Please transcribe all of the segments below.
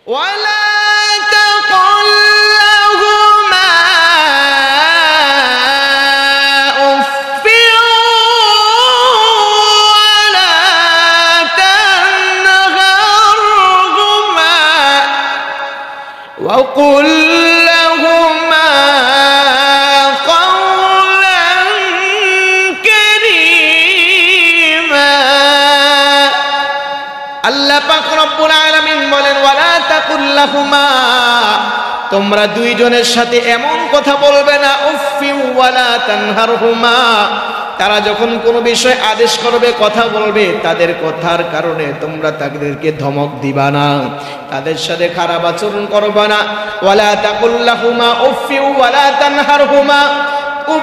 ولا تقل لهما أف ولا تنهرهما وقل لهما قولا كريما আল্লাহ পাক রব্বুল আলামিন বলেন ওয়ালা তাকুল লাহুমা তোমরা দুইজনের সাথে এমন কথা বলবে না উফফি ওয়ালা তানহারহুমা তারা যখন কোনো বিষয় আদেশ করবে কথা বলবে তাদের কথার কারণে তোমরা তাদেরকে ধমক দিবা না তাদের সাথে খারাপ আচরণ করবা না ওয়ালা তাকুল লাহুমা উফফি ওয়ালা তানহারহুমা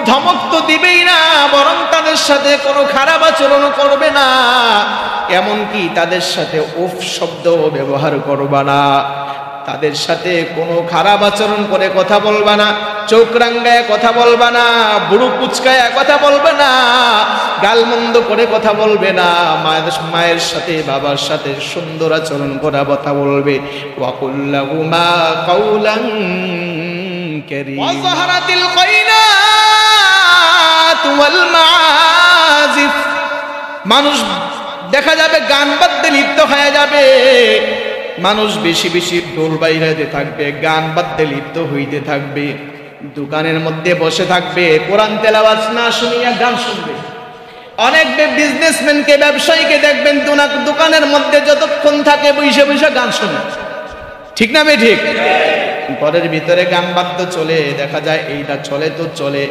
ধমক তো দিবেই না বরং তাদের সাথে কোনো খারাপ আচরণ করবে না এমনকি তাদের সাথে উফ শব্দ ব্যবহার করবা না তাদের সাথে কোনো খারাপ আচরণ করে কথা বলবা না চোখ রাঙ্গায় কথা বলবা না বুড়ো কুচকায় কথা বলবে না গালমন্দ করে কথা বলবে না মায়ের সাথে বাবার সাথে সুন্দর আচরণ করে কথা বলবে ওয়াকুল লাহুমা কাওলান কারীম ওয়া যাহারাতিল গায়নাত ওয়াল মাআজিফ মানুষ দেখা যাবে গান বাদ্যে লিপ্ত হয়ে যাবে মানুষ বেশি বেশি ঢোল বাজাতে থাকবে গান বাদ্যে লিপ্ত হইতে থাকবে দোকানের মধ্যে বসে থাকবে কোরআন তেলাওয়াত না শুনিয়া গান শুনবে অনেক বিজনেসম্যানকে ব্যবসায়ীকে দেখবেন দোকানের মধ্যে যতক্ষণ থাকে বসে বসে গান শোনে ঠিক না বে ঠিক ঘরের ভিতরে গান বাদ্য চলে দেখা যায় এইটা চলে তো চলে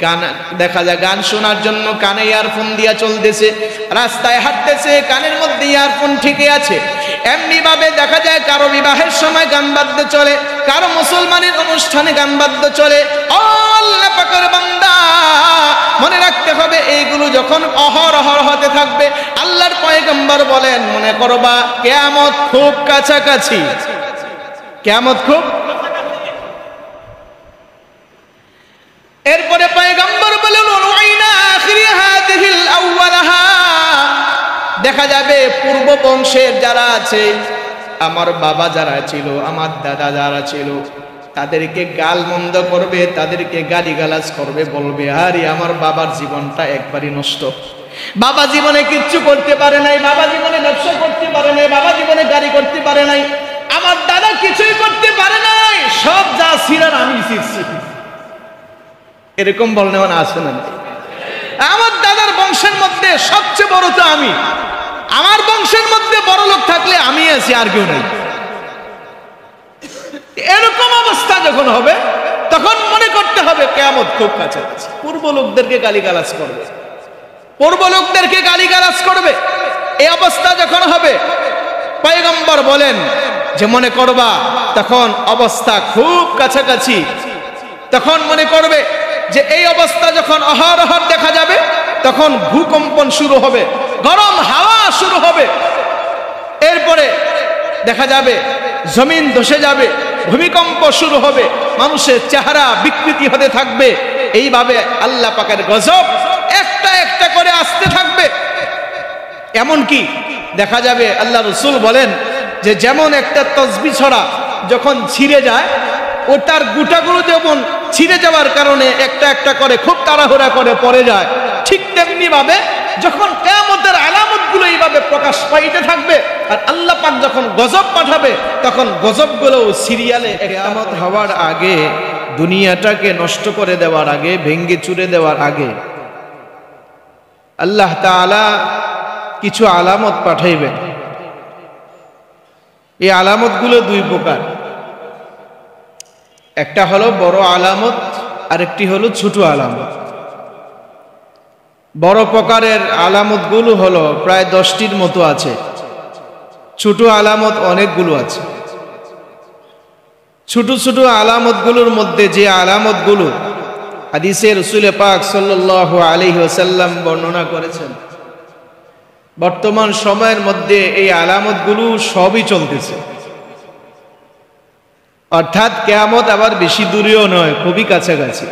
গান দেখা যায় গান শোনার জন্য কানে ইয়ারফোন দিয়া চলতেছে রাস্তায় হাঁটতেছে কানের মধ্যে ইয়ারফোন ঠিকই আছে এমনি ভাবে দেখা যায় কারো বিবাহের সময় গান বাদ্য চলে কারো মুসলমানের অনুষ্ঠানে গান বাদ্য চলে আল্লাহ পাকের বান্দা মনে রাখতে হবে এইগুলো যখন অহরহ হতে থাকবে আল্লাহর পয়গম্বর বলেন মনে করবা কিয়ামত খুব কাছাকাছি কিয়ামত খুব এরপরে পয়গম্বর বলেন ওয়াইনা আখিরি হাদিহিল আউওয়ালাহা দেখা যাবে পূর্ব বংশের যারা আছে আমার বাবা যারা ছিল আমার দাদা যারা ছিল তাদেরকে গালমন্দ করবে তাদেরকে গালিগালাজ করবে বলবে আরে আমার বাবার জীবনটা একবারই নষ্ট বাবা জীবনে কিচ্ছু করতে পারে নাই বাবা জীবনে ব্যবসা করতে পারে নাই বাবা জীবনে গাড়ি করতে পারে নাই আমার দাদা কিছুই করতে পারে নাই সব যা ছিলেন আমি শিখছি এরকম বলনে মানে আছে না আমার দাদার বংশের মধ্যে সবচেয়ে বড় তো আমি আমার বংশের মধ্যে বড় লোক থাকলে আমি আছি আর কেউ নেই এরকম অবস্থা যখন হবে তখন মনে করতে হবে কিয়ামত খুব কাছাকাছি পূর্ব লোকদেরকে গালিগালাজ করবে পূর্ব লোকদেরকে গালিগালাজ করবে এই অবস্থা যখন হবে পয়গম্বর বলেন যে মনে করবা তখন অবস্থা খুব কাছাকাছি তখন মনে করবে যে এই অবস্থা যখন অহরহ দেখা যাবে তখন ভূকম্পন শুরু হবে গরম হাওয়া শুরু হবে এরপরে দেখা যাবে জমিন ধসে যাবে ভূমিকম্প শুরু হবে মানুষের চেহারা বিকৃতি হতে থাকবে এইভাবে আল্লাহ পাকের গজব একটা একটা করে আসতে থাকবে এমনকি দেখা যাবে আল্লাহ রাসূল বলেন যে যেমন একটা তসবিহ ছড়া যখন ছিঁড়ে যায় ওটার গুটাগুলো যেমন ছিঁড়ে যাওয়ার কারণে একটা একটা করে খুব তাড়াহুড়া করে পড়ে যায় ঠিক তেমনি ভাবে যখন কিয়ামতের আলামতগুলো এইভাবে প্রকাশ পাইতে থাকবে আর আল্লাহ পাক যখন গজব পাঠাবে তখন গজবগুলো সিরিয়ালে কিয়ামত হওয়ার আগে দুনিয়াটাকে নষ্ট করে দেওয়ার আগে ভেঙে চুরে দেওয়ার আগে আল্লাহ তাআলা কিছু আলামত পাঠাইবেন এই আলামতগুলো দুই প্রকার একটা হলো বড় আলামত আরেকটি হলো ছোট আলামত বড় প্রকারের আলামতগুলো হলো প্রায় 10টির মতো আছে ছোট আলামত অনেকগুলো আছে ছোট ছোট আলামতগুলোর মধ্যে যে আলামতগুলো হাদিসে রাসূল পাক সাল্লাল্লাহু আলাইহি ওয়াসাল্লাম বর্ণনা করেছেন বর্তমান সময়ের মধ্যে এই আলামতগুলো সবই চলতেছে অর্থাৎ কিয়ামত আবার বেশি দূরেও নয় খুবই কাছাকাছি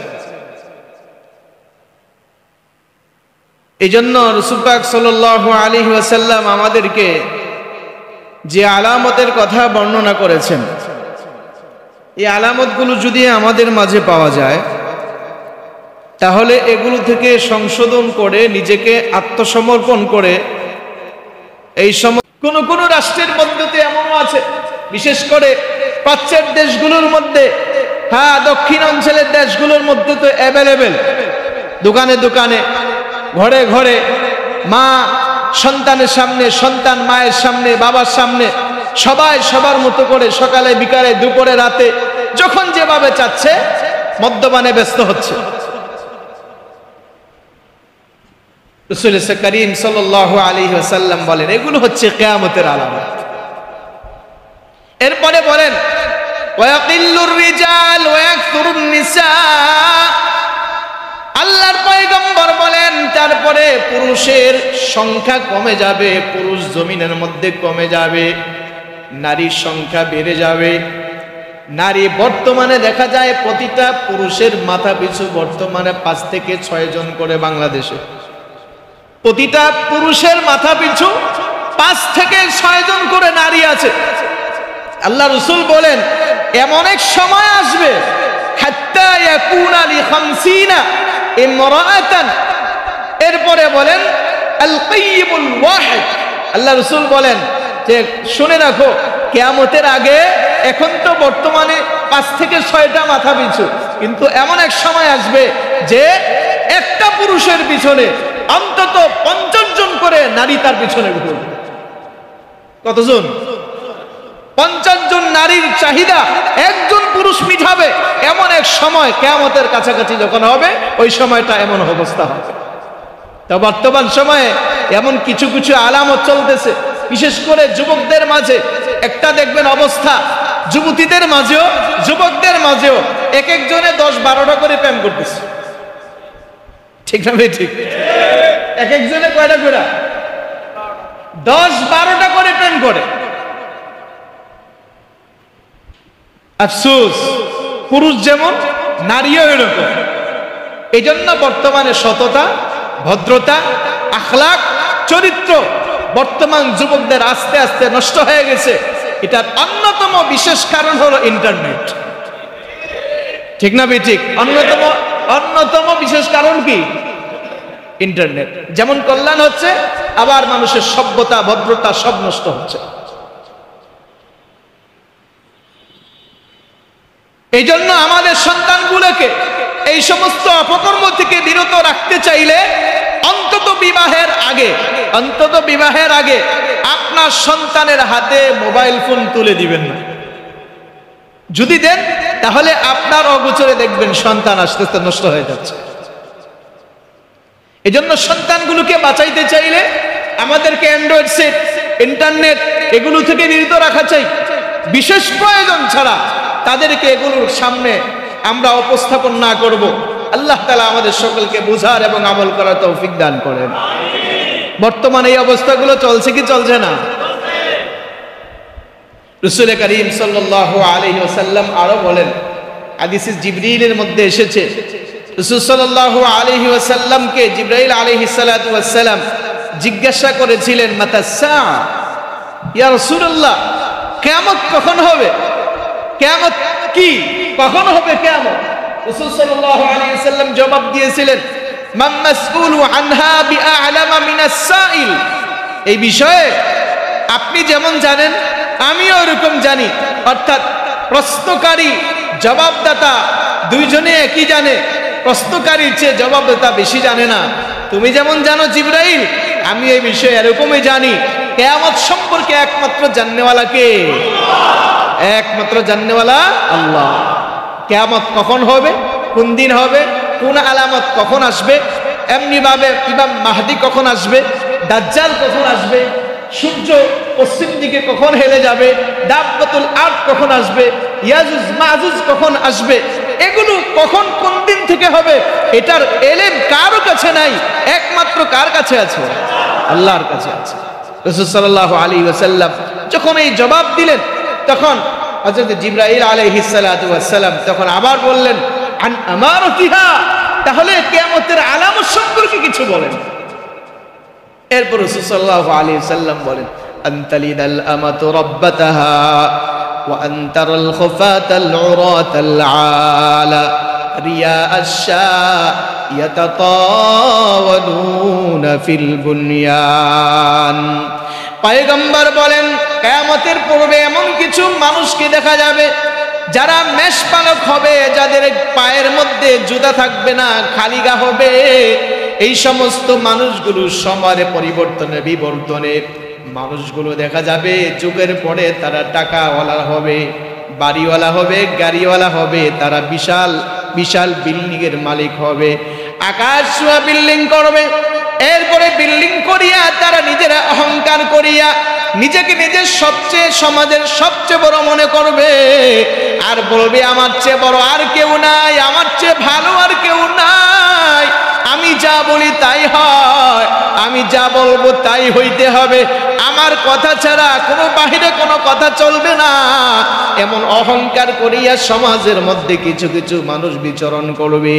এইজন্য রাসূল পাক সাল্লাল্লাহু আলাইহি ওয়াসাল্লাম আমাদেরকে যে আলামতের কথা বর্ণনা করেছেন, এই আলামতগুলো যদি আমাদের মাঝে পাওয়া যায় তাহলে এগুলো থেকে সংশোধন করে নিজেকে আত্মসমর্পণ করে এই সময় কোন রাষ্ট্রের মধ্যে এমনও আছে, বিশেষ করে প্রাচ্যের দেশগুলোর মধ্যে, হ্যাঁ দক্ষিণ অঞ্চলের দেশগুলোর মধ্যে তো অ্যাভেলেবেল, দোকানে দোকানে, ঘরে ঘরে মা সন্তানের সামনে, সন্তান মায়ের সামনে, বাবার সামনে, সবাই সবার মতো করে সকালে বিকালে দুপুরে রাতে যখন যেভাবে চাচ্ছে মদ্যপানে ব্যস্ত হচ্ছে। রাসূল করিম সাল্লাল্লাহু আলাইহি ওয়াসাল্লাম বলেন এগুলো হচ্ছে কিয়ামতের আলামত। এরপরে বলেন ওয়াকিল্লুর রিজাল ওয়াকসুরুন নিসা, আল্লাহর পয়গম্বর বলেন তারপরে পুরুষের সংখ্যা কমে যাবে, পুরুষ জমিনের মধ্যে কমে যাবে, নারীর সংখ্যা বেড়ে যাবে। নারী বর্তমানে দেখা যায় প্রতিটা পুরুষের মাথা পিছু বর্তমানে 5 থেকে 6 জন করে বাংলাদেশে, প্রতিটা পুরুষের মাথা পিছু 5 থেকে 6 জন করে নারী আছে। আল্লাহ রাসূল বলেন এমন এক সময় আসবে হাত্তা ইয়াকুনা লি 50 ইমরাআতান, এরপরে বলেন আল কাইয়িমুল ওয়াহিদ। আল্লাহ রাসূল বলেন যে শুনে রাখো কিয়ামতের আগে, এখন তো বর্তমানে 5 থেকে 6টা মাথা পিছু, কিন্তু এমন এক সময় আসবে যে একটা পুরুষের পিছনে অন্তত 50 জন করে নারী তার পিছনে ঘুরবে। কতজন? 50 জন নারীর চাহিদা একজন পুরুষ মিটাবে। এমন এক সময় কিয়ামতের কাছাকাছি যখন হবে ওই সময়টা এমন অবস্থা হবে। তো বর্তমান সময়ে এমন কিছু কিছু আলামত চলতেছে, বিশেষ করে যুবকদের মাঝে একটা দেখবেন অবস্থা, যুবতীদের মাঝেও যুবকদের মাঝেও এক একজনে 10-12টা করে প্রেম করতেছে। ঠিক না ভাই? ঠিক। এক একজনে কয়টা করে? 10-12টা করে প্রেম করে। আফসোস, পুরুষ যেমন নারীও এরকম। এই জন্য বর্তমানে সততা, ভদ্রতা, আখলাক, চরিত্র বর্তমান যুবকদের আস্তে আস্তে নষ্ট হয়ে গেছে। এটার অন্যতম বিশেষ কারণ হলো ইন্টারনেট। ঠিক না ভাই? ঠিক। অন্যতম বিশেষ কারণ কি? ইন্টারনেট। যেমন কল্যাণ হচ্ছে, আবার মানুষের সভ্যতা, ভদ্রতা সব নষ্ট হচ্ছে। এই জন্য আমাদের সন্তানগুলোকে এই সমস্ত অপকর্ম থেকে বিরত রাখতে চাইলে অন্তত বিবাহের আগে আপনার সন্তানের হাতে মোবাইল ফোন তুলে দিবেন না। যদি দেন তাহলে আপনার অগোচরে দেখবেন সন্তান আস্তে আস্তে নষ্ট হয়ে যাচ্ছে। এই জন্য সন্তানগুলোকে বাঁচাইতে চাইলে আমাদেরকে অ্যান্ড্রয়েড সেট, ইন্টারনেট এগুলো থেকে বিরত রাখা চাই। বিশেষ প্রয়োজন ছাড়া তাদেরকে এগুলোর সামনে আমরা উপস্থাপন না করব। আল্লাহ তাআলা আমাদের সকলকে বুঝার এবং আমল করার তৌফিক দান করেন। বর্তমানে এই অবস্থাগুলো চলছে কি চলছে না? রাসূল করিম সাল্লাল্লাহু আলাইহি ওয়াসাল্লাম আরো বলেন, হাদিসে জিবরীলের মধ্যে এসেছে, রাসূল সাল্লাল্লাহু আলাইহি ওয়াসাল্লামকে জিবরাইল আলাইহিস সালাতু ওয়াস সালাম জিজ্ঞাসা করেছিলেন, মাতাস সাআ, ইয়া রাসূলুল্লাহ, কিয়ামত কখন হবে? কিয়ামত কি, কখন হবে কিয়ামত? রাসূল সাল্লাল্লাহু আলাইহি ওয়াসাল্লাম জবাব দিয়েছিলেন, মান মাসউলু আনহা বিআ'লামা মিনাস সাইল। এই বিষয়ে আপনি যেমন জানেন আমিও এরকম জানি, অর্থাৎ প্রশ্নকারী জবাবদাতা দুইজনে একই জানে, প্রশ্নকারীর চেয়ে জবাবদাতা বেশি জানে না। তুমি যেমন জানো জিবরাইল, আমি এই বিষয়ে এরকমই জানি। কিয়ামত সম্পর্কে একমাত্র জাননেওয়ালা কে? একমাত্র জাননেওয়ালা আল্লাহ। কিয়ামত কখন হবে, কোন দিন হবে, কোন আলামত কখন আসবে, এমনি ভাবে ইমাম মাহদি কখন আসবে, দাজ্জাল কখন আসবে, সূর্য পশ্চিম দিকে কখন হেলে যাবে, দাব্বাতুল আরদ কখন আসবে, ইয়াজুজ মাজুজ কখন আসবে, এগুলো কখন কোন দিন থেকে হবে এটার এলেম কারো কাছে নাই, একমাত্র কার কাছে আছে? আল্লাহর কাছে আছে। রাসূল সাল্লাল্লাহু আলাইহি ওয়াসাল্লাম যখন এই জবাব দিলেন তখন হযরত জিবরাইল আলাইহিস সালাতু ওয়াস সালাম তখন আবার বললেন, আন আমারাতিহা, তাহলে কিয়ামতের আলামত সম্পর্কে কিছু বলেন। এরপর রাসূল সাল্লাল্লাহু আলাইহি ওয়াসাল্লাম বলেন, আনতালিদাল আমাতু রাব্বাতাহা ওয়া আনতারাল খুফাতাল উরাতাল আলা রিয়া আশ-শা ইয়াতাতাওয়ালুনা ফিল বুনয়ান। পয়গম্বর বলেন কিয়ামতের পূর্বে এমন কিছু মানুষকে দেখা যাবে যারা মেষপালক হবে, যাদের পায়ের মধ্যে জুতা থাকবে না, খালি গা হবে। এই সমস্ত মানুষগুলো সময়ের পরিবর্তনে বিবর্তনে মানুষগুলো দেখা যাবে যুগের পরে তারা টাকাওয়ালা হবে, বাড়িওয়ালা হবে, গাড়িওয়ালা হবে, তারা বিশাল বিশাল বিল্ডিং এর মালিক হবে, আকাশ ছোঁয়া বিল্ডিং করবে। এরপরে বিল্ডিং করিয়া তারা নিজেরা অহংকার করিয়া নিজেকে নিজের সবচেয়ে সমাজের সবচেয়ে বড় মনে করবে, আর বলবে আমার চেয়ে বড় আর কেউ নাই, আমার চেয়ে ভালো আর কেউ নাই, আমি যা বলি তাই হয়, আমি যা বলবো তাই হইতে হবে, আমার কথা ছাড়া কোনো বাহিরে কোনো কথা চলবে না। এমন অহংকার করিয়া সমাজের মধ্যে কিছু কিছু মানুষ বিচরণ করবে।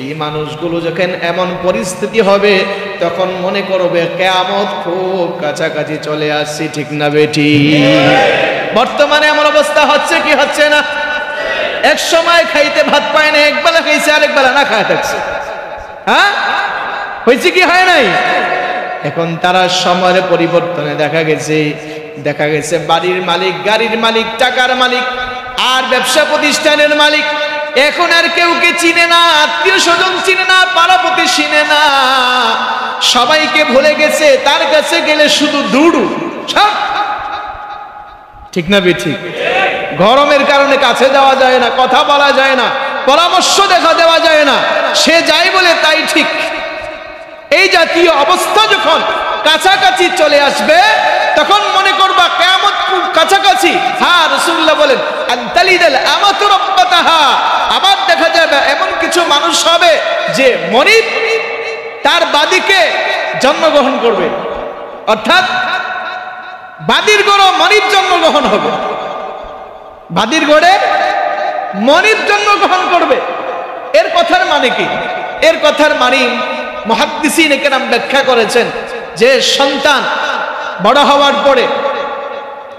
এই মানুষগুলো যখন এমন পরিস্থিতি হবে তখন মনে করবে কিয়ামত খুব কাছাকাছি চলে আসছে, ঠিক না বেটি? বর্তমানে এমন অবস্থা হচ্ছে কি হচ্ছে না? এক সময় খাইতে ভাত পায় না, একবেলা খাইছে আরেক বেলা না খায় থাকছে। হ্যাঁ, হয়েছে কি হয় নাই? এখন তারা সময়ের পরিবর্তনে দেখা গেছে বাড়ির মালিক, গাড়ির মালিক, টাকার মালিক আর ব্যবসা প্রতিষ্ঠানের মালিক এখন আর কেউকে চিনে না, আত্মীয় স্বজন চিনে না, পাড়াপতি চিনে না, সবাইকে ভুলে গেছে। তার কাছে গেলে শুধু দুড়ু, ঠিক না বেঠিক? গরমের কারণে কাছে যাওয়া যায় না, কথা বলা যায় না, পরামর্শ দেখা দেওয়া যায় না, সে যাই বলে তাই ঠিক। এই জাতীয় অবস্থা যখন কাছাকাছি চলে আসবে তখন মনে করবা কিয়ামত খুব কাছাকাছি। হ্যাঁ, রাসূলুল্লাহ বলেন আনতালিদাল আমাতু রাব্বাতাহা। আবার দেখা যাবে এমন কিছু মানুষ হবে যে মনিব তার বাদীকে জন্মগ্রহণ করবে, অর্থাৎ বাদীর গড়ে মনিব জন্মগ্রহণ হবে, বাদীর গড়ে মনিব জন্মগ্রহণ করবে। এর কথার মানে কি? এর কথার মানে মুহাদ্দিসিন কেরাম ব্যাখ্যা করেছেন যে সন্তান বড় হওয়ার পরে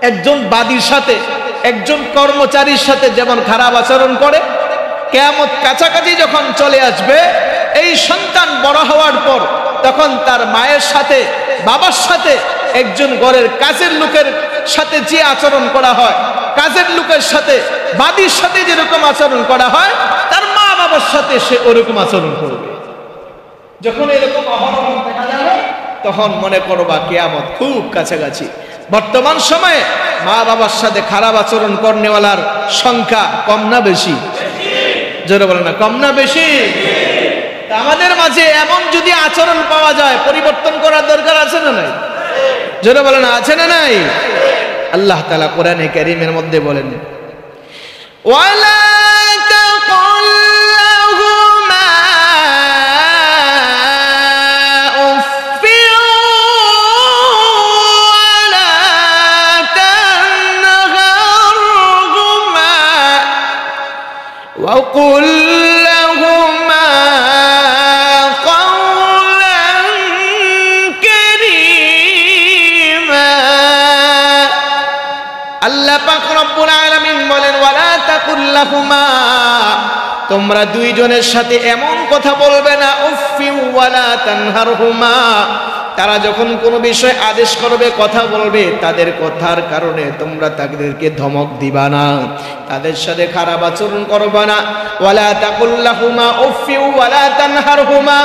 একজন বাদীর সাথে একজন কর্মচারীর সাথে যেমন খারাপ আচরণ করে, কিয়ামত কাছাকাছি যখন চলে আসবে এই সন্তান বড় হওয়ার পর তখন তার মায়ের সাথে, বাবার সাথে, একজন ঘরের কাজের লোকের সাথে যে আচরণ করা হয়, কাজের লোকের সাথে, বাদীর সাথে যেরকম আচরণ করা হয়, তার মা বাবার সাথে সে ওরকম আচরণ করবে। যখন এরকম অহরহ দেখা যাবে তখন মনে করবা কিয়ামত খুব কাছাকাছি। বর্তমান সময়ে মা বাবার সাথে খারাপ আচরণ করনেওয়ালার সংখ্যা কম না বেশি? জোরে বলে না, কম না বেশি? আমাদের মাঝে এমন যদি আচরণ পাওয়া যায় পরিবর্তন করার দরকার আছে না নাই? জোরে বলে না, আছে না নাই? আল্লাহ তাআলা কোরআনে কারীমের মধ্যে বলেন ওয়ালা وقل لهما قولا كريما। আল্লাহ পাক রব্বুল আলামিন বলেন ওয়ালা তাকুল লাহুমা, তোমরা দুইজনের সাথে এমন কথা বলবে না, উফফি ওয়ালা তানহারহুমা, তারা যখন কোনো বিষয় আদেশ করবে, কথা বলবে, তাদের কথার কারণে তোমরা তাদেরকে ধমক দিবা না, তাদের সাথে খারাপ আচরণ করবা না। ওয়ালা তাকুল লাহুমা উফফি ওয়ালা তানহারহুমা,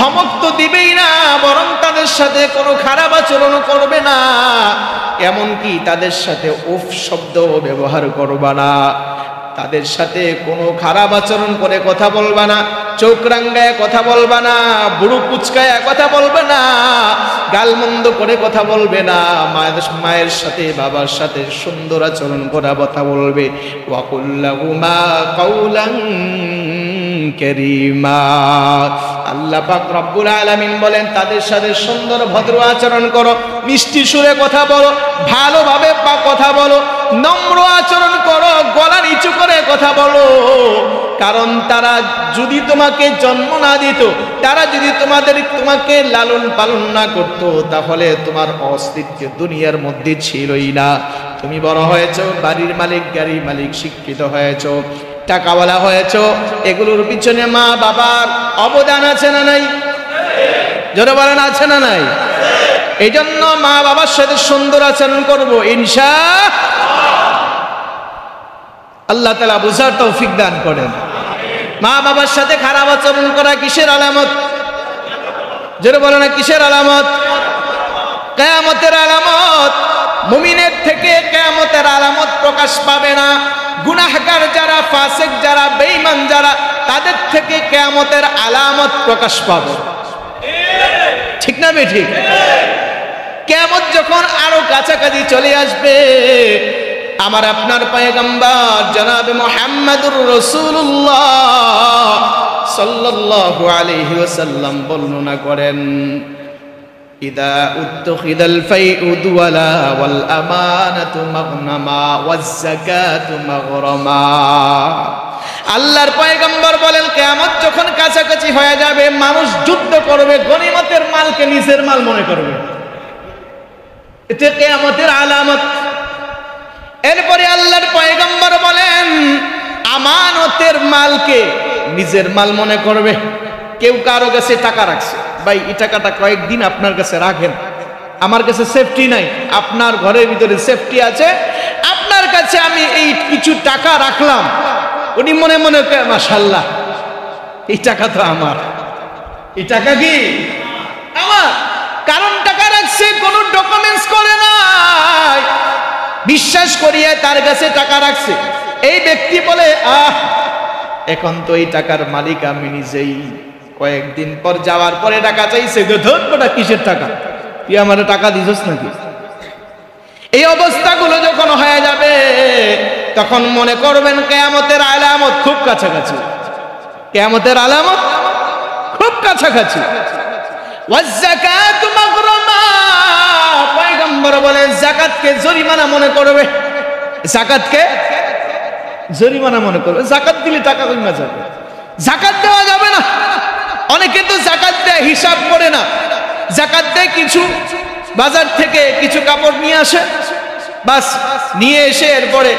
ধমক তো দিবেই না, বরং তাদের সাথে কোনো খারাপ আচরণ করবে না, এমনকি তাদের সাথে উফ শব্দ ব্যবহার করবা না, তাদের সাথে কোনো খারাপ আচরণ করে কথা বলবা না, চোখ রাঙ্গায় কথা বলবা না, বুড়ো কুচকায় কথা বলবে না, গালমন্দ করে কথা বলবে না, মায়ের সাথে বাবার সাথে সুন্দর আচরণ করা কথা বলবে। ওয়াকুল লাহুমা কাওলান কারীমা, আল্লাহ পাক রব্বুল আলামিন বলেন তাদের সাথে সুন্দর ভদ্র আচরণ করো, মিষ্টি সুরে কথা বলো, ভালোভাবে কথা বলো, নম্র আচরণ করো, গলা নিচু করে কথা বলো। কারণ তারা যদি তোমাকে জন্ম না দিত, তারা যদি তোমাকে লালন পালন না করত, তাহলে তোমার অস্তিত্ব দুনিয়ার মধ্যে ছিলই না। তুমি বড় হয়েছো, বাড়ির মালিক, গাড়ির মালিক, শিক্ষিত হয়েছো, টাকাওয়ালা হয়েছো, এগুলোর পিছনে মা বাবার অবদান আছে না নাই? জোরে বলেন, আছে না নাই? এই জন্য মা বাবার সাথে সুন্দর আচরণ করবো আল্লাহ তাআলা বুঝার তৌফিক দান করেন। মা বাবার সাথে খারাপ আচরণ করা কিসের আলামত? জোরে বলেন না, কিসের আলামত? কিয়ামতের আলামত। মুমিনের থেকে কিয়ামতের আলামত প্রকাশ পাবে না। গুনাহগার যারা, ফাসিক যারা, বেঈমান যারা, তাদের থেকে কিয়ামতের আলামত প্রকাশ পাবে। ঠিক না বেঠিক? কিয়ামত যখন আরো কাছাকাছি চলে আসবে, আমার আপনার পয়গম্বর জনাবে মুহাম্মদুর রাসূলুল্লাহ সাল্লাল্লাহু আলাইহি ওয়াসাল্লাম বর্ণনা করেন, ইদা উত্খিদাল ফাইউ দুওয়ালা ওয়াল আমানাতু মাগনামা ওয়াজ যাকাতু মাগরামা। আল্লাহর পয়গম্বর বলেন, কিয়ামত যখন কাছাকাছি হয়ে যাবে, মানুষ যুদ্ধ করবে, গনিমতের মালকে নিজের মাল মনে করবে। এটা কিয়ামতের আলামত। এরপরে আল্লাহর পয়গম্বর বলেন, আমানতের মালকে নিজের মাল মনে করবে। কেউ কারো কাছে টাকা রাখছে, ভাই এই টাকাটা কয়েকদিন আপনার কাছে রাখেন, আমার কাছে সেফটি নাই, আপনার ঘরের ভিতরে সেফটি আছে, আপনার কাছে আমি এই কিছু টাকা রাখলাম। উনি মনে মনে করে, মাশাআল্লাহ, এই টাকা তো আমার, এই টাকা কি আমার? কারণ টাকা রাখছে, কোনো ডকুমেন্টস করে নাই, বিশ্বাস করিয়ে তার কাছে টাকা রাখছে। এই ব্যক্তি বলে, এখন তো এই টাকার মালিক আমি নিজেই। কয়েকদিন পর যাওয়ার পরে টাকা চাইছে, ধরবোটা কিসের টাকা, তুই আমার টাকা দিছস নাকি? এই অবস্থাগুলো যখন হয়ে যাবে, তখন মনে করবেন কিয়ামতের আলামত খুব কাছাকাছি। কিয়ামতের আলামত খুব কাছাকাছি। ওয়াজ যাকাতু মাগরামা, পয়গম্বর বলেন, যাকাতকে জরিমানা মনে করবে। যাকাতকে জরিমানা মনে করবে। যাকাত দিলে টাকা কমে যাবে, যাকাত দেওয়া যাবে না। অনেকে তো যাকাত দেয়, হিসাব করে না। যাকাত দেয় কিছু, বাজার থেকে কিছু কাপড় নিয়ে আসে, বাস নিয়ে এসে এরপরে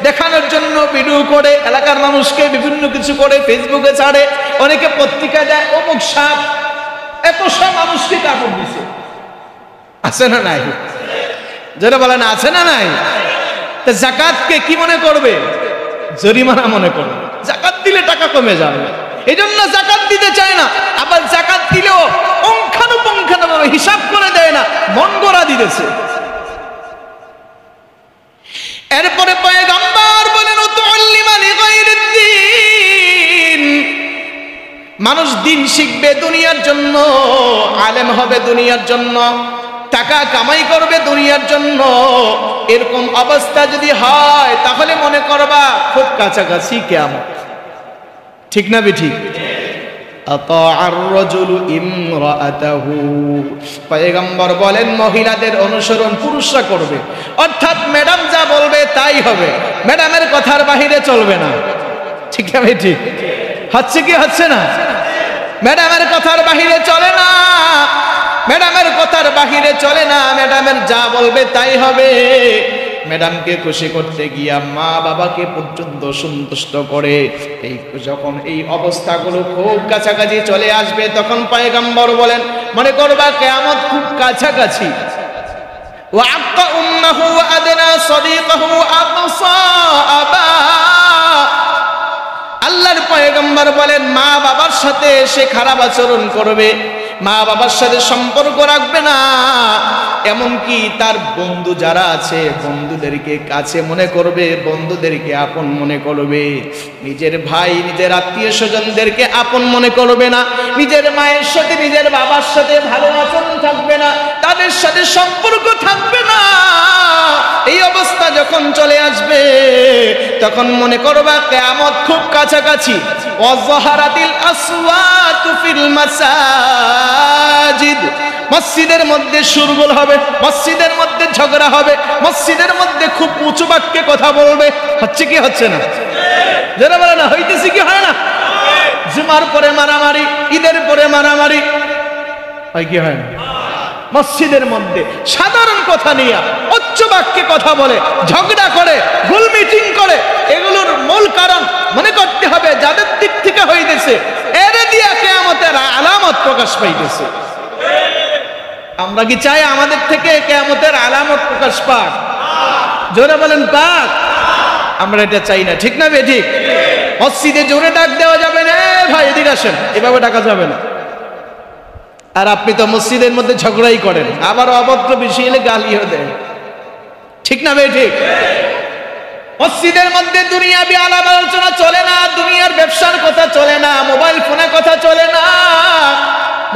দেখানোর জন্য ভিডিও করে, এলাকার মানুষকে বিভিন্ন কিছু করে ফেসবুকে ছাড়ে, অনেকে পত্রিকা দেয়, অমুক সাপ এত সব মানুষকে কাপড় দিছে। আছে না নাই? যারা বলেন আছে না নাই? তা যাকাতকে কি মনে করবে? জরিমানা মনে করবে। যাকাত দিলে টাকা কমে যাবে, এই জন্য যাকাত দিতে চায় না। আবার যাকাত দিলেও পুঙ্খানুপুঙ্খানুভাবে হিসাব করে দেয় না, মন গড়া দিতেছে। এরপরে পয়গম্বর বলেন, উতুল্লিমা লিগাইরিদ্দিন, মানুষ দিন শিখবে দুনিয়ার জন্য, আলেম হবে দুনিয়ার জন্য, টাকা কামাই করবে দুনিয়ার জন্য। এরকম অবস্থা যদি হয়, তাহলে মনে করবা খুব কাছাকাছি কিয়ামত। ঠিক না বেঠিক? আতাআর রাজুলু ইমরাআতাহু, পয়গম্বর বলেন, মহিলাদের অনুসরণ পুরুষরা করবে, অর্থাৎ ম্যাডাম যা বলবে তাই হবে, ম্যাডামের কথার বাহিরে চলবে না। ঠিক না বেঠিক? হচ্ছে কি হচ্ছে না? ম্যাডামের কথার বাহিরে চলে না, ম্যাডামের কথার বাহিরে চলে না, ম্যাডামের যা বলবে তাই হবে। ম্যাডামকে খুশি করতে গিয়া মা বাবাকে পর্যন্ত সন্তুষ্ট করে। এই যখন এই অবস্থাগুলো খুব কাছাকাছি চলে আসবে, তখন পয়গম্বর বলেন, মনে করবা কিয়ামত খুব কাছাকাছি। ওয়াক্কা উম্মাহু আদনা সাদিকাহু আকসা আবা, আল্লাহর পয়গম্বর বলেন, মা বাবার সাথে সে খারাপ আচরণ করবে, মা বাবার সাথে সম্পর্ক রাখবে না, এমনকি তার বন্ধু যারা আছে, বন্ধুদেরকে কাছে মনে করবে, বন্ধুদেরকে আপন মনে করবে। নিজের ভাই, নিজের আত্মীয় স্বজনদেরকে আপন মনে করবে না, নিজের মায়ের সাথে, নিজের বাবার সাথে ভালো আচরণ থাকবে না, তাদের সাথে সম্পর্ক থাকবে না। এই অবস্থা যখন চলে আসবে, তখন মনে করবা কিয়ামত খুব কাছাকাছি। ওয়াযহারাতিল আসওয়াতু ফিল মাসাজিদ, মসজিদের মধ্যে শোরগোল হবে, মসজিদের মধ্যে ঝগড়া হবে, মসজিদের মধ্যে খুব উঁচু বাক্যে কথা বলবে। হচ্ছে কি হচ্ছে না? যারা বলে না হইতেছে কি হয় না? জুমার পরে মারামারি, ঈদের পরে মারামারি হয় কি হয় না? মসজিদের মধ্যে সাধারণ কথা নিয়ে উচ্চ বাক্যে কথা বলে, ঝগড়া করে, ভুল মিটিং করে। এগুলোর মূল কারণ মনে করতে হবে যাদের দিক থেকে হইতেছে এর দিয়া কিয়ামতের আলামত প্রকাশ পাইতেছে। আমরা কি চাই আমাদের থেকে কিয়ামতের আলামত প্রকাশ পাক? জোরে বলেন পাক। আমরা এটা চাই না, ঠিক না বেঠিক? মসজিদে জোরে ডাক দেওয়া যাবে না, ভাই এদিকে আসেন, এভাবে ডাকা যাবে না। আর আপনি তো মসজিদের মধ্যে ঝগড়াই করেন, আবার অভদ্র বিষয় এলে গালিও দেন, ঠিক না বেঠিক? মসজিদের মধ্যে দুনিয়াবি আলাপ আলোচনা চলে না, দুনিয়ার ব্যবসার কথা চলে না, মোবাইল ফোনের কথা চলে না,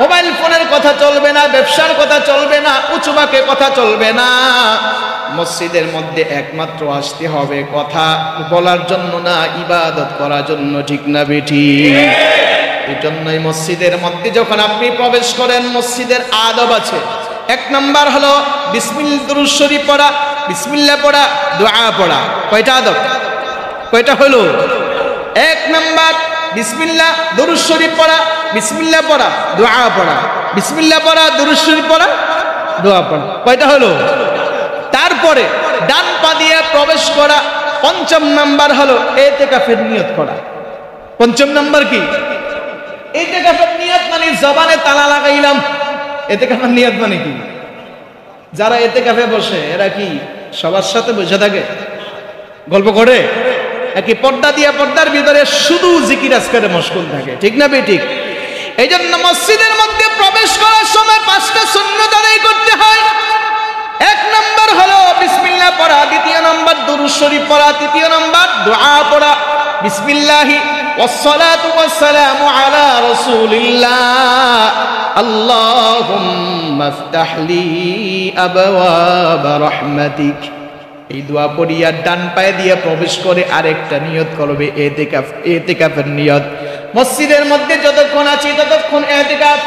মোবাইল ফোনের কথা চলবে না, ব্যবসার কথা চলবে না, উঁচু বাক্যে কথা চলবে না। মসজিদের মধ্যে একমাত্র আসতে হবে কথা বলার জন্য না, ইবাদত করার জন্য, ঠিক না বেঠিক? এই জন্যই মসজিদের মধ্যে যখন আপনি প্রবেশ করেন মসজিদের আদব আছে। এক নাম্বার হলো বিসমিল্লাহ দুরূদ শরীফ পড়া, বিসমিল্লাহ পড়া, দোয়া পড়া। কয়টা আদব? কয়টা হলো? এক নাম্বার বিসমিল্লাহ দুরূদ শরীফ পড়া, বিসমিল্লাহ পড়া, দোয়া পড়া, বিসমিল্লাহ পড়া, দুরূদ শরীফ পড়া, দোয়া পড়া। কয়টা হলো? তারপরে ডান পা দিয়ে প্রবেশ করা। পঞ্চম নাম্বার হলো ইতিকাফের নিয়ত করা। পঞ্চম নাম্বার কি? ইতিকাফের নিয়ত মানে জবানে তালা লাগাইলাম। ইতিকাফের নিয়ত মানে কি? যারা ইতিকাফে বসে এরা কি সবার সাথে বসে থাকে, গল্প করে, নাকি পর্দা দিয়ে পর্দার ভিতরে শুধু জিকির আজকারে মশগুল থাকে, ঠিক না বেঠিক? এই জন্য মসজিদের মধ্যে প্রবেশ করার সময় 5টা সুন্নাত আদায় করতে হয়। এক নাম্বার হলো বিসমিল্লাহ পড়া, দ্বিতীয় নাম্বার দুরূদ শরীফ পড়া, তৃতীয় নাম্বার দোয়া পড়া। বিসমিল্লাহি ওয়াসসালাতু ওয়াসসালামু আলা রাসূলিল্লাহ আল্লাহুম্মা ইফতাহলি আবওয়াব রাহমাতিক। এই দোয়া পড়িয়া ডান পায়ে দিয়ে প্রবেশ করে আরেকটা নিয়ত করবে, ইতিকাফ। ইতিকাফের নিয়ত মসজিদের মধ্যে যতক্ষণ আছি ততক্ষণ ইতিকাফ।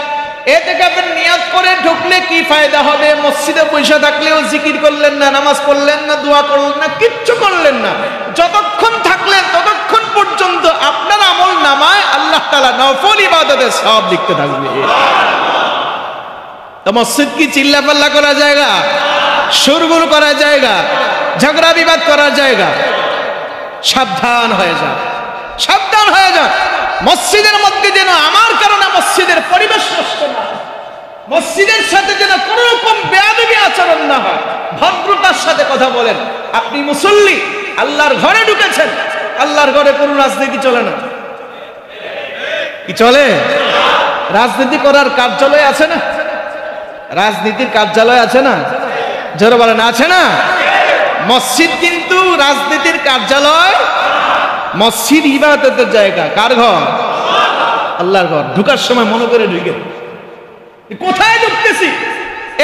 ইতিকাফের নিয়ত করে ঢুকলে কি ফায়দা হবে? মসজিদে বসে থাকলেও জিকির করলেন না, নামাজ পড়লেন না, দোয়া করলেন না, কিচ্ছু করলেন না। যতক্ষণ থাকলেন ততক্ষণ পর্যন্ত আপনার আমল নামায় আল্লাহ তাআলা নফল ইবাদতের সওয়াব লিখতে থাকবে। তো মসজিদ কি চিল্লাপাল্লা করার জায়গা, সুরগুল করার জায়গা, ঝগড়া বিবাদ করার জায়গা? সাবধান হয়ে যান, সাবধান হয়ে যান। মসজিদের মধ্যে যেন আমার কারণে মসজিদের পরিবেশ নষ্ট না হয়, মসজিদের সাথে যেন কোনো রকম বেয়াদবি আচরণ না হয়। ভদ্রতার সাথে কথা বলেন। আপনি মুসল্লি, আল্লাহর ঘরে ঢুকেছেন, আল্লাহর ঘরে কোনো রাজনীতি চলে না। কি চলে? রাজনীতি করার কার্যালয় আছে না? রাজনীতির কার্যালয় আছে না? জোরে বলেন, আছে না? মসজিদ কিন্তু রাজনীতির কার্যালয়। মসজিদ ইবাদতের জায়গা। কার ঘর? আল্লাহর ঘর। ঢুকার সময় মনে করে ঢুকে, কোথায় ঢুকতেছি?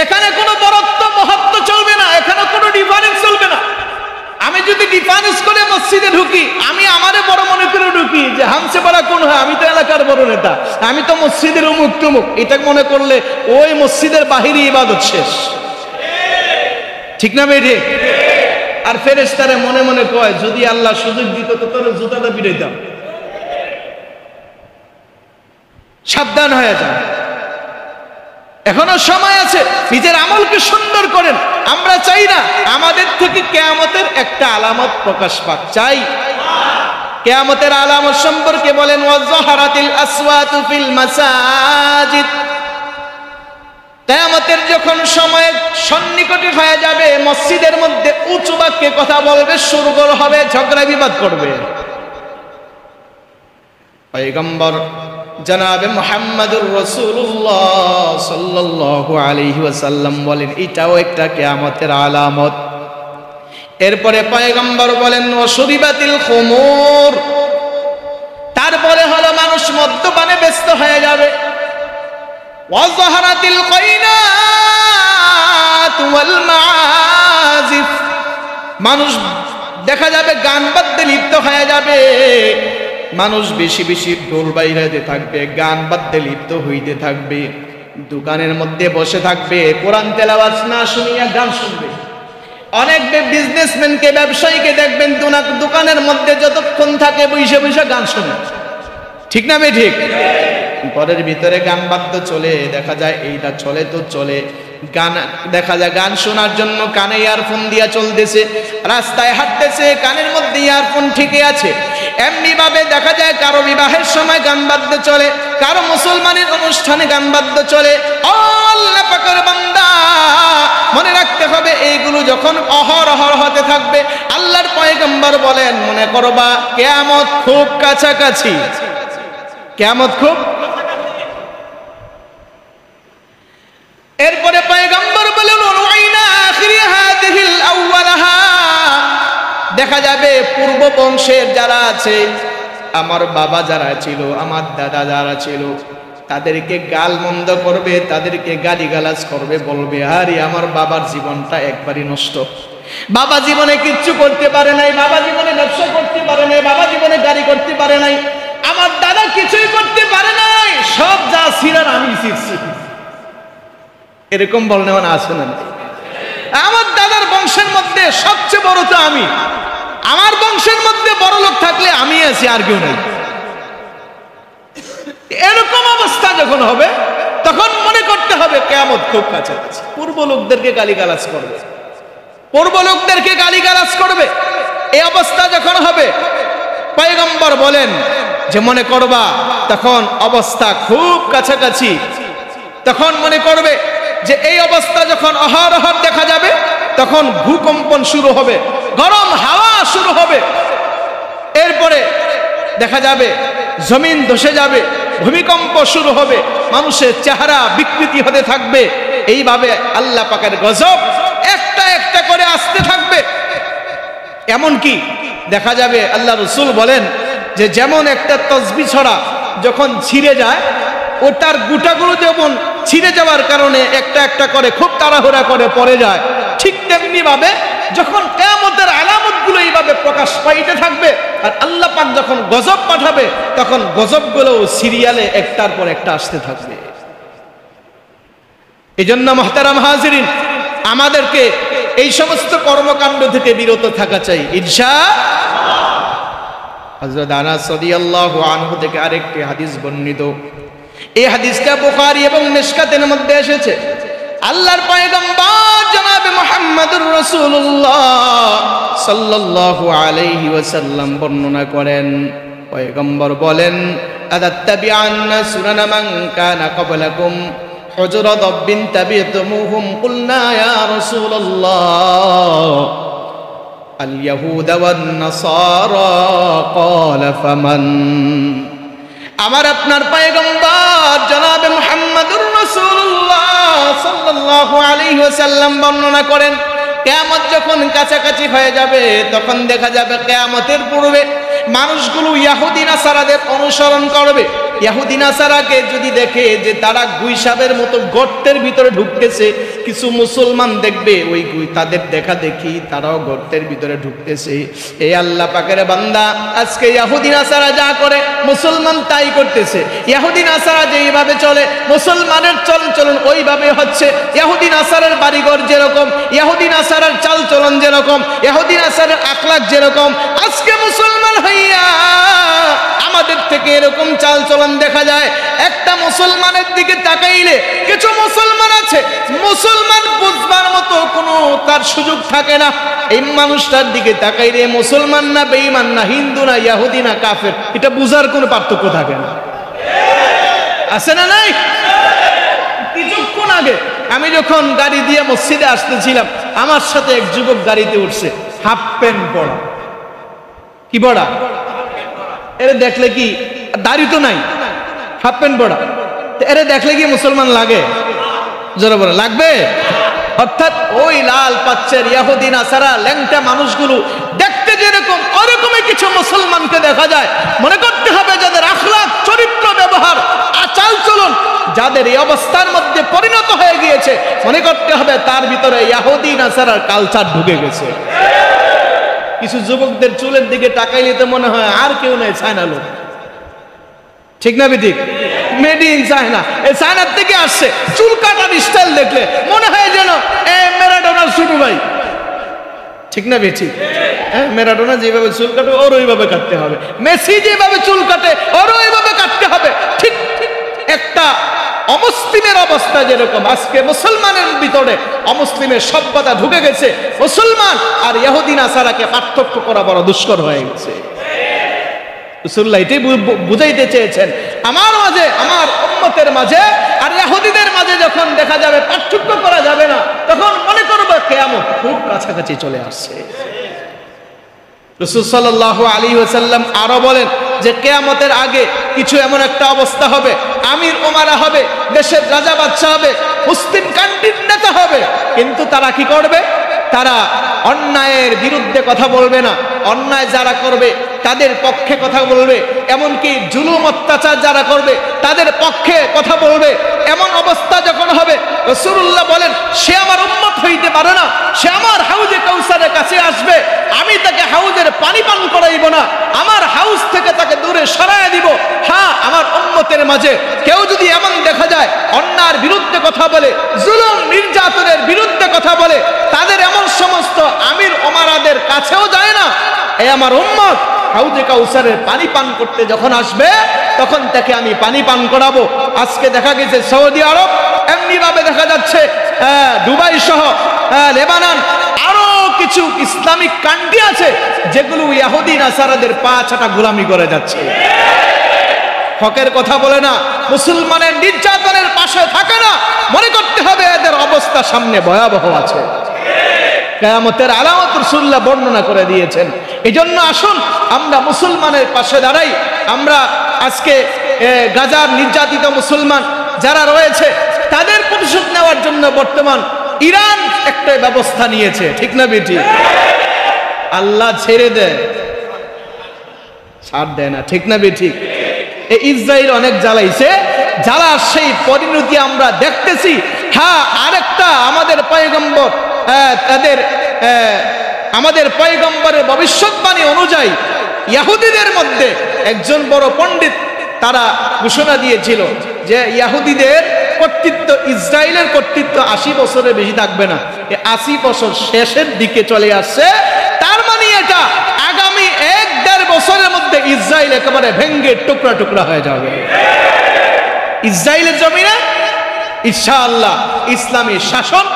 এখানে কোনো বরত্ব মহত্ব চলবে না, এখানে কোনো ডিফারেন্স চলবে না। আমি যদি ডিফারেন্স করে মসজিদে ঢুকি, আমি আমারে বড় মনে করে ঢুকি যে হামসে পাড়া কোন হয়, আমি তো এলাকার বড় নেতা, আমি তো মসজিদের অমুক তমুক, এটা মনে করলে ওই মসজিদের বাহিরে ইবাদত শেষ, ঠিক না বেঠে? আর ফেরেশতারা মনে মনে কয় যদি আল্লাহ সুযোগ দিত তো তোর জুতাটা পিটাইতাম। সাবধান হয়ে যান, এখনো সময় আছে। নিজের আমলকে সুন্দর করেন। আমরা চাই না আমাদের থেকে কিয়ামতের একটা আলামত প্রকাশ পাক, চাই। কিয়ামতের আলামত সম্পর্কে বলেন ওয়াজহারাতিল আসওয়াতু ফিল মাসাজিদ। কিয়ামতের যখন সময় সন্নিকটে হয়ে যাবে, মসজিদের মধ্যে উঁচু বাক্যে কথা বলবে, সুরগোল হবে, ঝগড়া বিবাদ করবে। পয়গম্বর জনাবে মুহাম্মদুর রাসূলুল্লাহ সাল্লাল্লাহু আলাইহি ওয়াসাল্লাম বলেন এটাও একটা কিয়ামতের আলামত। এরপরে পয়গম্বর বলেন ওয়াশুরিবাতিল খুমুর, তারপরে হলো মানুষ মদ্যপানে ব্যস্ত হয়ে যাবে। ওয়াজহারাতিল কাইনাত ওয়াল মাআজিফ, মানুষ দেখা যাবে গান বাদ্যে লিপ্ত হয়ে যাবে। মানুষ বেশি বেশি ঢোল বাইরাতে থাকবে, গান বাদ্যে লিপ্ত হইতে থাকবে, দোকানের মধ্যে বসে থাকবে, কোরআন তেলাওয়াত না শুনিয়া গান শুনবে। অনেক বিজনেসম্যানকে, ব্যবসায়ীকে দেখবেন দোকানের মধ্যে যতক্ষণ থাকে বসে বসে গান শোনে, ঠিক না ভাই? ঠিক। ঘরের ভিতরে গান বাদ্য চলে, দেখা যায় এইটা চলে তো চলে, গান দেখা যায় গান শোনার জন্য কানে ইয়ারফোন দিয়া চলতেছে, রাস্তায় হাঁটতেছে কানের মধ্যে ইয়ারফোন ঠিকই আছে। এমনি ভাবে দেখা যায় কারো বিবাহের সময় গান বাদ্য চলে, কারো মুসলমানের অনুষ্ঠানে গান বাদ্য চলে। আল্লাহ পাকের বান্দা, মনে রাখতে হবে এইগুলো যখন অহরহ হতে থাকবে, আল্লাহর পয়গম্বর বলেন মনে করবা কিয়ামত খুব কাছাকাছি, কিয়ামত খুব। এরপরে পয়গম্বর বলেন দেখা যাবে পূর্ব বংশের যারা আছে, আমার বাবা যারা ছিল, আমার দাদা যারা ছিল, তাদেরকে গাল মন্দ করবে, তাদেরকে গালিগালাজ করবে, বলবে আরে আমার বাবার জীবনটা একবারই নষ্ট, বাবা জীবনে কিচ্ছু করতে পারে নাই, বাবা জীবনে ব্যবসা করতে পারে নাই, বাবা জীবনে গাড়ি করতে পারে নাই, আমার দাদা কিছুই করতে পারে নাই, সব যা ছিলেন আমি শিখছি। এরকম বলনে মানে আছে না? আমার দাদার বংশের মধ্যে সবচেয়ে বড় তো আমি, আমার বংশের মধ্যে বড় লোক থাকলে আমি আছি, আর কেউ নেই। এরকম অবস্থা যখন হবে তখন মনে করতে হবে কিয়ামত খুব কাছাকাছি। পূর্ব লোকদেরকে গালিগালাজ করবে, পূর্ব লোকদেরকে গালিগালাজ করবে। এই অবস্থা যখন হবে পয়গম্বর বলেন যে মনে করবা তখন অবস্থা খুব কাছাকাছি। তখন মনে করবে যে এই অবস্থা যখন অহরহ দেখা যাবে, তখন ভূকম্পন শুরু হবে, গরম হাওয়া শুরু হবে, এরপরে দেখা যাবে জমিন ধসে যাবে, ভূমিকম্প শুরু হবে, মানুষের চেহারা বিকৃতি হতে থাকবে। এইভাবে আল্লাহ পাকের গজব একটা একটা করে আসতে থাকবে। এমনকি দেখা যাবে আল্লাহ রাসূল বলেন যে যেমন একটা তসবিহ ছড়া যখন ছিঁড়ে যায়, ওটার গুটাগুলো যেমন ছিঁড়ে যাওয়ার কারণে একটা একটা করে খুব তাড়াহুড়া করে পড়ে যায়, ঠিক তেমনি ভাবে যখন কিয়ামতের আলামতগুলো এইভাবে প্রকাশ পাইতে থাকবে, আর আল্লাহ পাক যখন গজব পাঠাবে, তখন গজবগুলো সিরিয়ালে একটার পর একটা আসতে থাকবে। এজন্য মুহতারাম হাজিরিন, আমাদেরকে এই সমস্ত কর্মকাণ্ড থেকে বিরত থাকা চাই ইনশাআল্লাহ। হযরত আনাস রাদিয়াল্লাহু আনহু থেকে আরেকটি হাদিস বর্ণিত। এই হাদিসটা বুখারী এবং মিশকাতের মধ্যে এসেছে। আল্লাহর পয়গম্বর জনাবে মুহাম্মদুর রাসূলুল্লাহ সাল্লাল্লাহু আলাইহি ওয়াসাল্লাম বর্ণনা করেন, পয়গম্বর বলেন আদাত্তাবিআন্না সুনানা মান কানা ক্বাবলাকুম হুজরা দাব্বিন তাবিতুমুহুম কুলনা ইয়া রাসূলুল্লাহ আল ইয়াহুদা ওয়ান নাসারা ক্বালা ফামান। আমার আপনার পয়গম্বর জনাবে মুহাম্মদুর রাসূলুল্লাহ সাল্লাল্লাহু আলাইহি ওয়াসাল্লাম বর্ণনা করেন, কিয়ামত যখন কাছাকাছি হয়ে যাবে, তখন দেখা যাবে কিয়ামতের পূর্বে মানুষগুলো ইহুদি নাসারাদের অনুসরণ করবে। ইহুদি নাসারাকে যদি দেখে যে তারা গুইসাবের মতো গর্তের ভিতরে ঢুকতেছে, কিছু মুসলমান দেখবে ওই তাদের দেখা দেখি তারাও গর্তের ভিতরে ঢুকতেছে। এই আল্লাহ পাকের বান্দা, আজকে ইহুদি নাসারা যা করে মুসলমান তাই করতেছে। ইহুদি নাসারা যেইভাবে চলে মুসলমানের চলন ওইভাবে হচ্ছে। ইহুদি নাসারার বাড়িঘর যেরকম, ইহুদি নাসারার চাল চলন যেরকম, ইহুদি নাসারার আখলাক যেরকম, আজকে মুসলমান হইয়া আমাদের থেকে এরকম চাল চলন দেখা যায়। একটা মুসলমানের দিকে তাকাইলে কিছু মুসলমান আছে, মুসলমান বুঝবার মতো কোনো তার সুযোগ থাকে না। এই মানুষটার দিকে তাকাইলে মুসলমান না বেঈমান না হিন্দু না ইহুদি না কাফের, এটা বুঝার কোনো পার্থক্য থাকে না। আছে না নাই? কিছুক্ষণ আগে আমি যখন গাড়ি দিয়ে মসজিদে আসতেছিলাম, আমার সাথে এক যুবক গাড়িতে উঠছে, হাফ প্যান্ট পরা। কি পরা? এরে দেখলে কি, দাড়ি তো নাই, হাফ প্যান্ট পরা, এরে দেখলে কি মুসলমান লাগে? জোরে বলে লাগবে। অর্থাৎ ওই লাল পাচ্ছের ইহুদি নাসারা ল্যাংটা মানুষগুলো দেখতে যেরকম, ওরকমই কিছু মুসলমানকে দেখা যায়। মনে করতে হবে যাদের আখলাক, চরিত্র, ব্যবহার, আচার চলন যাদের এই অবস্থার মধ্যে পরিণত হয়ে গিয়েছে, মনে করতে হবে তার ভিতরে ইহুদি নাসারার কালচার ঢুকে গেছে। কিছু যুবকদের চুলের দিকে তাকাইলে তো মনে হয় আর কেউ নেই, চায়না লোক, ঠিক না বেঠিক? মেড ইন চায়না, এই চায়নার থেকে আসছে। চুল কাটার স্টাইল দেখলে মনে হয় যেন ম্যারাডোনার ছোট ভাই, ঠিক না বেঠি? হ্যাঁ, ম্যারাডোনা যেভাবে চুল কাটে ওর ওইভাবে কাটতে হবে, মেসি যেভাবে চুল কাটে ওর ওইভাবে কাটতে হবে। ঠিক একটা অমুসলিমের অবস্থা যেরকম আজকে মুসলমানের ভিতরে অমুসলিমের সভ্যতা ঢুকে গেছে, মুসলমান আর ইহুদি নাসারাকে পার্থক্য করা বড় দুষ্কর হয়ে গেছে। রাসূলুল্লাহ এটাই বুঝাইতে চেয়েছেন, আমার মাঝে, আমার উম্মতের মাঝে আর ইহুদিদের মাঝে যখন দেখা যাবে পার্থক্য করা যাবে না, তখন মনে করবে কিয়ামত খুব কাছাকাছি চলে আসছে। রাসূল সাল্লাল্লাহু আলাইহি ওয়াসাল্লাম আরো বলেন যে কিয়ামতের আগে কিছু এমন একটা অবস্থা হবে, আমির ওমারা হবে, দেশের রাজা বাদশা হবে, মুসলিম কান্ট্রির নেতা হবে, কিন্তু তারা কি করবে? তারা অন্যায়ের বিরুদ্ধে কথা বলবে না, অন্যায় যারা করবে তাদের পক্ষে কথা বলবে, এমনকি জুলুম অত্যাচার যারা করবে তাদের পক্ষে কথা বলবে। এমন অবস্থা যখন হবে, রাসূলুল্লাহ বলেন সে আমার উম্মত হইতে পারে না, সে আমার হাউজে কাউসারের কাছে আসবে, আমি তাকে হাউজের পানি পান করাইব না, আমার হাউস থেকে তাকে দূরে সরায় দিব। হ্যাঁ, আমার উম্মতের মাঝে কেউ যদি এমন দেখা যায় অন্যায়ের বিরুদ্ধে কথা বলে, জুলুম নির্যাতনের বিরুদ্ধে কথা বলে, তাদের এমন সমস্ত আমির ওমারাদের কাছেও যায় না, এই আমার উম্মত হাউজে কাউসারের পানি পান করতে যখন আসবে তখন তাকে আমি পানি পান করাবো। আজকে দেখা গেছে সৌদি আরব, এমনি ভাবে দেখা যাচ্ছে দুবাই সহ লেবানন, আরো কিছু ইসলামিক কান্ট্রি আছে যেগুলো ইহুদি নাসারাদের পা ছাটা গোলামি করে যাচ্ছে, হকের কথা বলে না, মুসলমানের নির্যাতনের পাশে থাকে না। মনে করতে হবে এদের অবস্থা সামনে ভয়াবহ আছে, কিয়ামতের আলামত রাসূলুল্লাহ বর্ণনা করে দিয়েছেন। এজন্য আসুন আমরা মুসলমানের পাশে দাঁড়াই। আমরা আজকে গাজার নির্যাতিত মুসলমান যারা রয়েছে তাদের প্রতিশোধ নেওয়ার জন্য বর্তমান ইরান একটা ব্যবস্থা নিয়েছে, ঠিক না বেটি? আল্লাহ ছেড়ে দেয়, ছাড় দেয় না, ঠিক না বেটি? ইসরায়েল অনেক জ্বালাইছে, জ্বালার সেই পরিণতি আমরা দেখতেছি। হ্যাঁ, আরেকটা আমাদের পয়গম্বর আমাদের পয়গম্বরের ভবিষ্যৎবাণী অনুযায়ী ইহুদিদের মধ্যে একজন বড় পণ্ডিত তারা ঘোষণা দিয়েছিল যে ইহুদিদের কর্তৃত্ব, ইসরায়েলের কর্তৃত্ব 80 বছরের বেশি থাকবে না, 80 বছর শেষের দিকে চলে আসছে। তার মানে এটা আগামী 1-1.5 বছরের মধ্যে ইসরায়েল একেবারে ভেঙ্গে টুকরা টুকরা হয়ে যাবে। ইসরায়েলের জমিনে ইনশাআল্লাহ ইসলামী শাসন,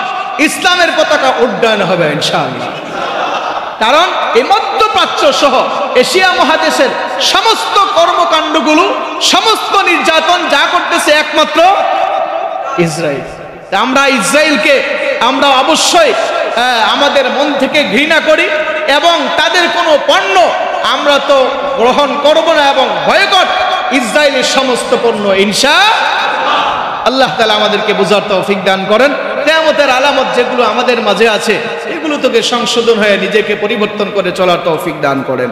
ইসলামের পতাকা উড্ডয়ন হবে ইনশাআল্লাহ। কারণ এই মধ্যপ্রাচ্য সহ এশিয়া মহাদেশের সমস্ত কর্মকাণ্ডগুলো, সমস্ত নির্যাতন যা করতেছে একমাত্র ইসরায়েল। আমরা ইসরায়েলকে আমরা অবশ্যই আমাদের মন থেকে ঘৃণা করি এবং তাদের কোনো পণ্য আমরা তো গ্রহণ করব না এবং বয়কট ইসরায়েলের সমস্ত পণ্য ইনশাআল্লাহ। আল্লাহ তাআলা আমাদেরকে বুঝার তৌফিক দান করেন। কিয়ামতের আলামত যেগুলো আমাদের মাঝে আছে এগুলো থেকে সংশোধন হয়ে নিজেকে পরিবর্তন করে চলার তৌফিক দান করেন।